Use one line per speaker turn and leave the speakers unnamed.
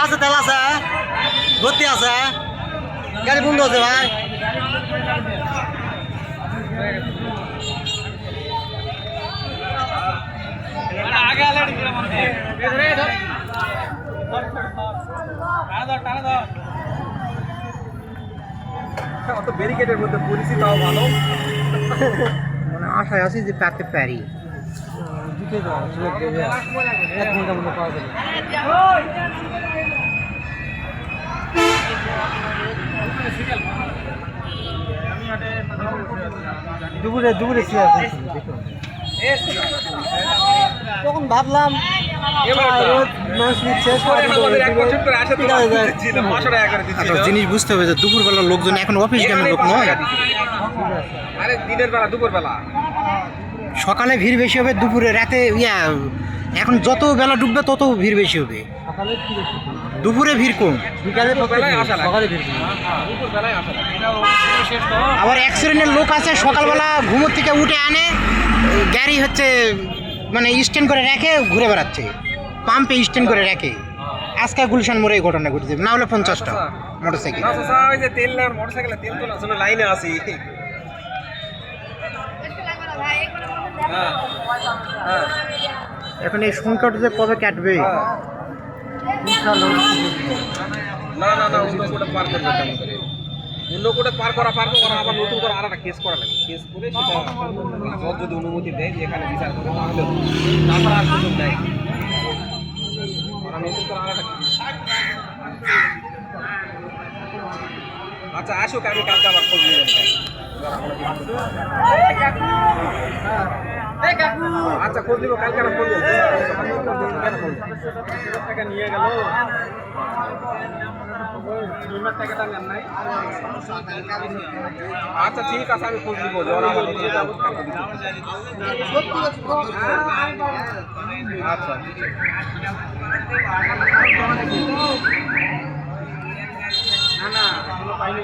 আছে তেল আছে ভর্তি আছে গাড়ি বন্ধ আছে ভাই
অত ব্যারিকেডের মধ্যে পরিচিত তাও ভালো
মানে আশায় আছি যে কাটতে পারি দিতে দাও এক ঘন্টা মধ্যে পাওয়া যাবে দুপুরে চেয়ার তখন ভাবলাম জিনিস বুঝতে হবে যে দুপুরবেলা লোকজন এখন অফিস গেমের লোক নয়
দিনের বেলা দুপুর বেলা
সকালে ভিড় বেশি হবে দুপুরে রাতে এখন যত বেলা ডুববে তত ভিড় বেশি হবে দুপুরে ভিড় কম আবার এক শ্রেণীর লোক আছে সকালবেলা ঘুমোর থেকে উঠে আনে গাড়ি হচ্ছে মানে স্ট্যান্ড করে রেখে ঘুরে বেড়াচ্ছে পাম্পে স্ট্যান্ড করে রেখে আজকে গুলশান মোড়ে এই ঘটনা ঘটেছে না হলে 50টা মোটরসাইকেল
তেল মোটরসাইকেলে তেল তো না লাইনে আসি
এখন এই সংখ্যাটা যে কবে কাটবে
না অন্য কোটা পার করবে কেমন করে অন্য কোটা পার করা আবার নতুন করে আর একটা কেস করা লাগে কেস করে সেটা জজ যদি অনুমতি দেয় যে এখানে বিচার করে তাহলে তারপর আর সুযোগ নেয় নতুন করে আর একটা আচ্ছা আসুক আমি কালকে আবার খোঁজ নিয়ে আচ্ছা খোঁজ দিব কালকে আর খোঁজ টাকা নিয়ে গেল টাকাটা নেন নাই আচ্ছা ঠিক আছে আমি খোঁজ দিব আচ্ছা না পাইনি